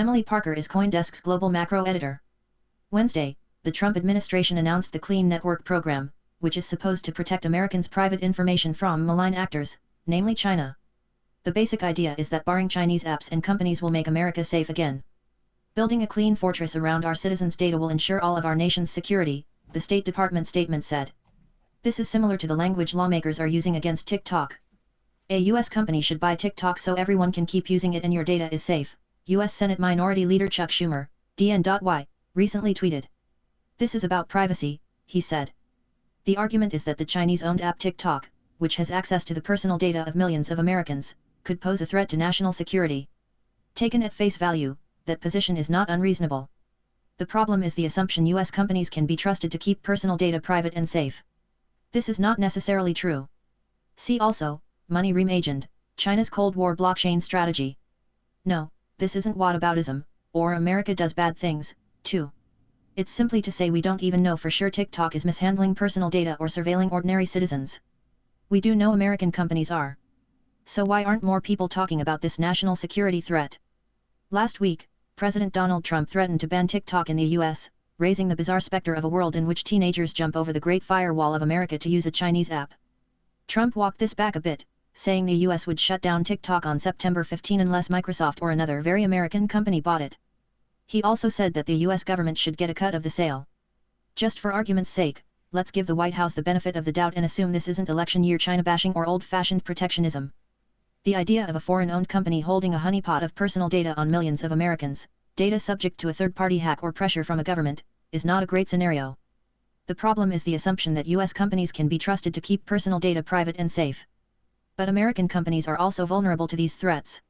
Emily Parker is CoinDesk's global macro editor. Wednesday, the Trump administration announced the Clean Network program, which is supposed to protect Americans' private information from malign actors, namely China. The basic idea is that barring Chinese apps and companies will make America safe again. Building a clean fortress around our citizens' data will ensure all of our nation's security, the State Department statement said. This is similar to the language lawmakers are using against TikTok. A U.S. company should buy TikTok so everyone can keep using it and your data is safe, U.S. Senate Minority Leader Chuck Schumer, DN.Y, recently tweeted. This is about privacy, he said. The argument is that the Chinese-owned app TikTok, which has access to the personal data of millions of Americans, could pose a threat to national security. Taken at face value, that position is not unreasonable. The problem is the assumption U.S. companies can be trusted to keep personal data private and safe. This is not necessarily true. See also, Money Reimagined, China's Cold War blockchain strategy. No, this isn't whataboutism, or America does bad things, too. It's simply to say we don't even know for sure TikTok is mishandling personal data or surveilling ordinary citizens. We do know American companies are. So why aren't more people talking about this national security threat? Last week, President Donald Trump threatened to ban TikTok in the U.S., raising the bizarre specter of a world in which teenagers jump over the Great Firewall of America to use a Chinese app. Trump walked this back a bit, saying the U.S. would shut down TikTok on September 15 unless Microsoft or another very American company bought it. He also said that the U.S. government should get a cut of the sale. Just for argument's sake, let's give the White House the benefit of the doubt and assume this isn't election year China bashing or old-fashioned protectionism. The idea of a foreign-owned company holding a honeypot of personal data on millions of Americans, data subject to a third-party hack or pressure from a government, is not a great scenario. The problem is the assumption that U.S. companies can be trusted to keep personal data private and safe. But American companies are also vulnerable to these threats.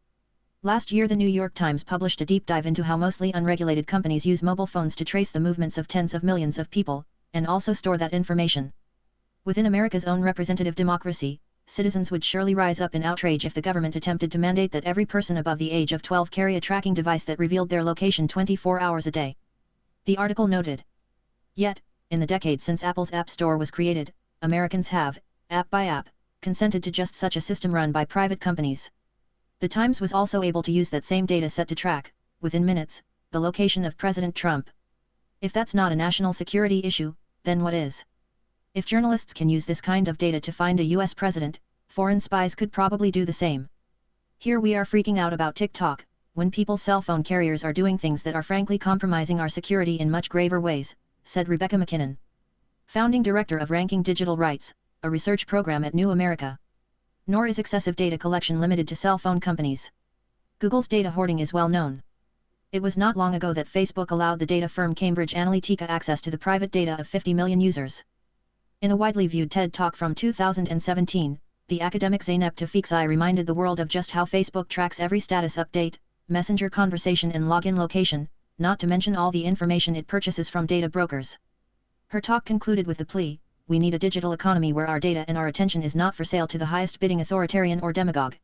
Last year the New York Times published a deep dive into how mostly unregulated companies use mobile phones to trace the movements of tens of millions of people, and also store that information. Within America's own representative democracy, citizens would surely rise up in outrage if the government attempted to mandate that every person above the age of 12 carry a tracking device that revealed their location 24 hours a day. The article noted. Yet, in the decade since Apple's App Store was created, Americans have, app by app, consented to just such a system run by private companies. The Times was also able to use that same data set to track, within minutes, the location of President Trump. If that's not a national security issue, then what is? If journalists can use this kind of data to find a US president, foreign spies could probably do the same. Here we are freaking out about TikTok, when people's cell phone carriers are doing things that are frankly compromising our security in much graver ways, said Rebecca McKinnon, founding director of Ranking Digital Rights, a research program at New America. Nor is excessive data collection limited to cell phone companies. Google's data hoarding is well known. It was not long ago that Facebook allowed the data firm Cambridge Analytica access to the private data of 50 million users. In a widely viewed TED Talk from 2017, the academic Zeynep Tawfiqzai reminded the world of just how Facebook tracks every status update, messenger conversation and login location, not to mention all the information it purchases from data brokers. Her talk concluded with the plea, we need a digital economy where our data and our attention is not for sale to the highest bidding authoritarian or demagogue.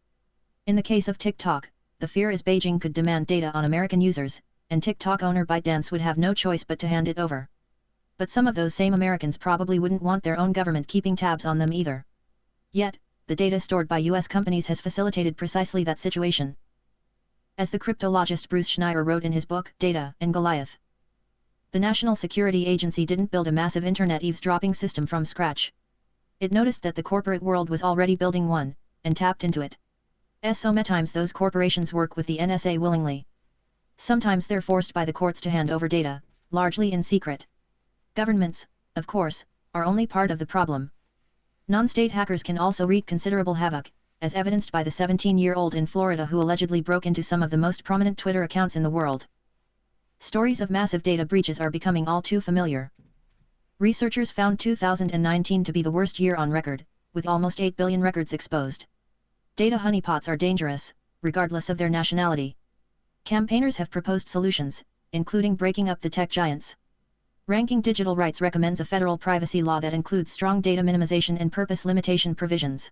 In the case of TikTok, the fear is Beijing could demand data on American users, and TikTok owner ByteDance would have no choice but to hand it over. But some of those same Americans probably wouldn't want their own government keeping tabs on them either. Yet, the data stored by US companies has facilitated precisely that situation. As the cryptologist Bruce Schneier wrote in his book, Data and Goliath, the National Security Agency didn't build a massive internet eavesdropping system from scratch. It noticed that the corporate world was already building one, and tapped into it. So many times those corporations work with the NSA willingly. Sometimes they're forced by the courts to hand over data, largely in secret. Governments, of course, are only part of the problem. Non-state hackers can also wreak considerable havoc, as evidenced by the 17-year-old in Florida who allegedly broke into some of the most prominent Twitter accounts in the world. Stories of massive data breaches are becoming all too familiar. Researchers found 2019 to be the worst year on record, with almost 8 billion records exposed. Data honeypots are dangerous, regardless of their nationality. Campaigners have proposed solutions, including breaking up the tech giants. Ranking Digital Rights recommends a federal privacy law that includes strong data minimization and purpose limitation provisions.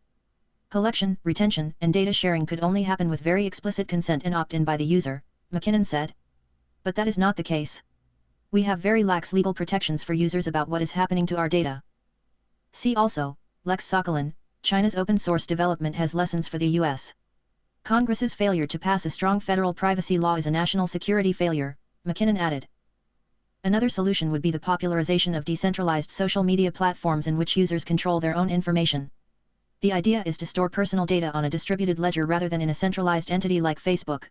Collection, retention, and data sharing could only happen with very explicit consent and opt-in by the user, McKinnon said. But that is not the case. We have very lax legal protections for users about what is happening to our data. See also, Lex Sokolin, China's open source development has lessons for the US. Congress's failure to pass a strong federal privacy law is a national security failure, McKinnon added. Another solution would be the popularization of decentralized social media platforms in which users control their own information. The idea is to store personal data on a distributed ledger rather than in a centralized entity like Facebook.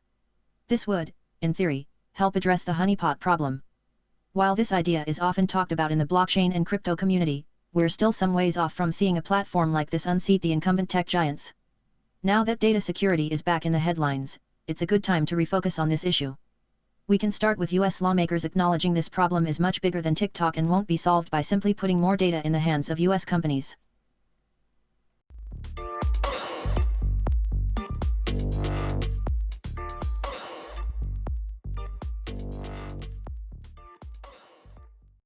This would, in theory, help address the honeypot problem. While this idea is often talked about in the blockchain and crypto community, we're still some ways off from seeing a platform like this unseat the incumbent tech giants. Now that data security is back in the headlines, it's a good time to refocus on this issue. We can start with US lawmakers acknowledging this problem is much bigger than TikTok and won't be solved by simply putting more data in the hands of US companies.